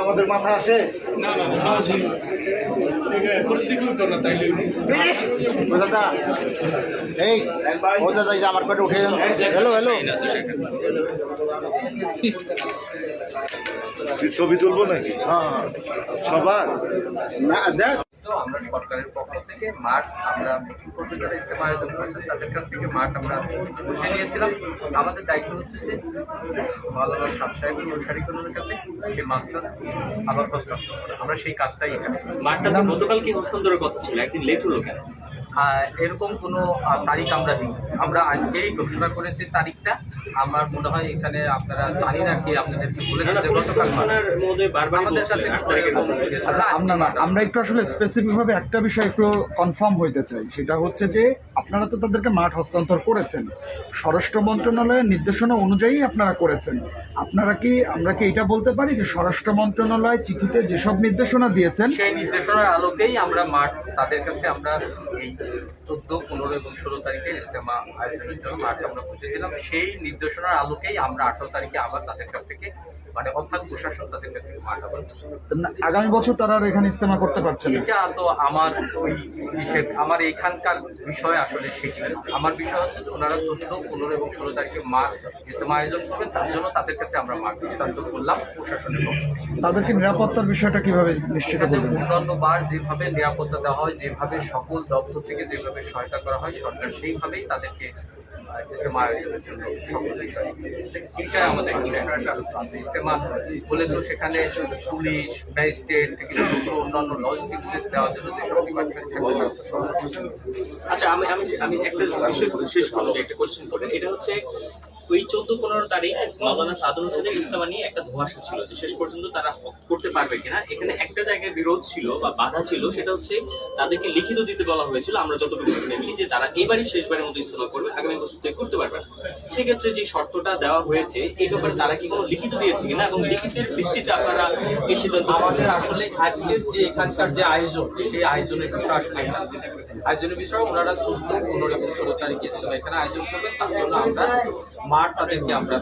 আমাদের মাথা আসে দাদা, এই ও দাদা আমার পেটে উঠে যান। হ্যালো হ্যালো, ছবি তুলবো নাকি? হ্যাঁ সবার না দেখ। তো আমরা সরকারের পক্ষ থেকে মাঠ আমরা পূর্বে যারা ইস্তেমা আয়োজন করেছেন তাদের কাছ থেকে মাঠ আমরা বুঝে নিয়েছিলাম। আমাদের দায়িত্ব হচ্ছে যে মাওলানা সাহেব সাহেবের অনুসারীগুলোর কাছে সেই মাছটা আবার হস্তান্তর করা। আমরা সেই কাজটাই এখানে। মাঠটা গতকাল কি হস্তান্তরের কথা ছিল, একদিন লেট হলো কেন? এরকম কোনো তারিখ আমরা দিই, আমরা আজকেই ঘোষণা করেছি তারিখটা। আমার মনে হয় এখানে আপনারা জানি না কি আপনাদেরকে বলেছেন যে গতকাল আমাদের কাছে আচ্ছা, আমরা একটু আসলে স্পেসিফিকভাবে একটা বিষয় একটু কনফার্ম হইতে চাই, সেটা হচ্ছে যে আপনারা তো তাদেরকে মাঠ হস্তান্তর করেছেন, স্বরাষ্ট্র মন্ত্রণালয়ের নির্দেশনা অনুযায়ী আপনারা করেছেন। আমরা কি এটা বলতে পারি যে স্বরাষ্ট্র মন্ত্রণালয় চিঠিতে যেসব নির্দেশনা দিয়েছেন সেই নির্দেশনার আলোকেই আমরা মাঠ তাদের কাছে আমরা এই 14, 15 এবং 16 তারিখে ইজতেমা আয়োজনের জন্য মাঠ আমরা বুঝে দিলাম। সেই নির্দেশনার আলোকেই আমরা 18 তারিখে আবার তাদের কাছ থেকে মানে অর্থাৎ প্রশাসন তাদের কাছ থেকে মাঠ আবার আগামী বছর তারা আর এখানে ইজতেমা করতে পারছে না। এটা তো আমার এইখানকার বিষয় আসলে সেটি আমার বিষয় হচ্ছে যে ওনারা 14, 15 এবং 16 তারিখে মাঠ ইজতেমা আয়োজন করবেন, তার জন্য তাদের কাছে আমরা মাঠ হস্তান্তর করলাম প্রশাসনের পক্ষ থেকে। তাদেরকে নিরাপত্তার বিষয়টা কিভাবে নিশ্চিত করবেন? অন্যান্যবার যেভাবে নিরাপত্তা দেওয়া হয়, যেভাবে সকল দপ্তর থেকে যেভাবে সহায়তা করা হয়, সরকার সেইভাবেই তাদেরকে ইজতেমা আয়োজনের জন্য সকল বিষয় এইটাই আমাদের ইজতেমা বলে তো সেখানে পুলিশ, ম্যাজিস্ট্রেট থেকে শুরু করে অন্যান্য লজিস্টিক্স দেওয়ার জন্য যেসব ডিপার্টমেন্ট থাকবে। আচ্ছা, আমি একটা বিষয় শেষ করবো, একটা কোয়েশ্চেন করে। এটা হচ্ছে ওই 14-15 তারিখ মাওলানা সাদুল হোসেনের ইজতেমা নিয়ে একটা ধোঁয়াশা ছিল যে শেষ পর্যন্ত তারা করতে পারবে কিনা। এখানে একটা জায়গায় বিরোধ ছিল বা বাধা ছিল, সেটা হচ্ছে তাদেরকে লিখিত দিতে বলা হয়েছিল, আমরা যতটুকু শুনেছি, যে তারা এবারই শেষবারের মতো ইজতেমা করবে, আগামী বছর থেকে করতে পারবে না। সেক্ষেত্রে যে শর্তটা দেওয়া হয়েছে এই ব্যাপারে তারা কি কোনো লিখিত দিয়েছে কিনা, এবং লিখিতের ভিত্তিতে আপনারা এই সিদ্ধান্ত? আমাদের আসলে আজকের যে এখানকার যে আয়োজন, সেই আয়োজনের বিষয় আসলে আয়োজনের বিষয় ওনারা 14, 15 এবং 16 তারিখে ইজতেমা এখানে আয়োজন করবেন, তার জন্য আমরা মাঠ তাদেরকে আমরা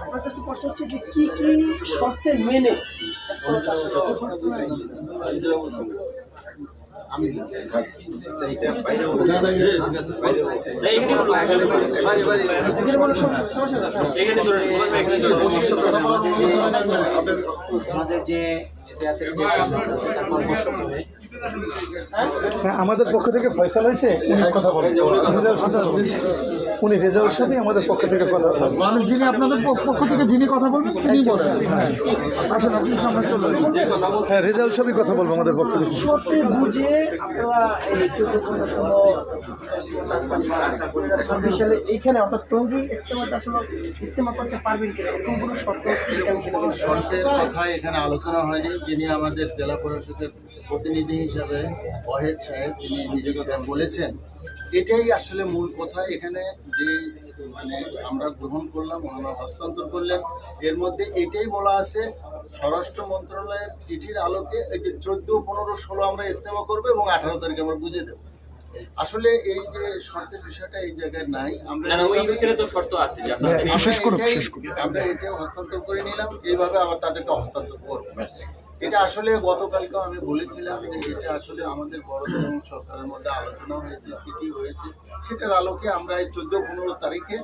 আমার কাছে প্রশ্ন হচ্ছে যে কি কি শর্তে মেনে আমাদের যে আমাদের পক্ষ থেকে ফয়সাল হয়েছে, উনি কথা বলেন, উনি রেজাউল সাহেব আমাদের পক্ষ থেকে কথা বলেন, মানে যিনি আপনাদের পক্ষ থেকে যিনি কথা বলবেন তিনি বলেন। আসুন আপনি সামনে চলে আসুন। হ্যাঁ, রেজাউল সাহেবই কথা বলবো আমাদের পক্ষ থেকে। শর্তে বুঝে আপনারা এই 14-15 সালে এইখানে অর্থাৎ টঙ্গী ইজতেমা করতে পারবেন কিনা, এরকম কোনো শর্ত শর্তের কথা এখানে আলোচনা হয়নি। যিনি আমাদের জেলা পরিষদের প্রতিনিধি হিসাবে ওয়াহেদ সাহেব, তিনি নিজেকে বলেছেন, এটাই আসলে মূল কথা। এখানে যে মানে আমরা গ্রহণ করলাম, ওনারা হস্তান্তর করলেন, এর মধ্যে এটাই বলা আছে স্বরাষ্ট্র মন্ত্রণালয়ের চিঠির আলোকে এই যে 14, 15, 16 আমরা ইজতেমা করবো এবং 18 তারিখে আমরা বুঝে দেবো। আসলে এই যে শর্তের বিষয়টা এই জায়গায় নাই, আমরা এটাও হস্তান্তর করে নিলাম, এইভাবে আবার তাদেরকে হস্তান্তর করবো। এটা আসলে গতকালকেও আমি বলেছিলাম যে এটা আসলে আমাদের বড় সরকারের মধ্যে আলোচনা হয়েছে, চিঠি হয়েছে, সেটার আলোকে আমরা এই 14, 15 তারিখে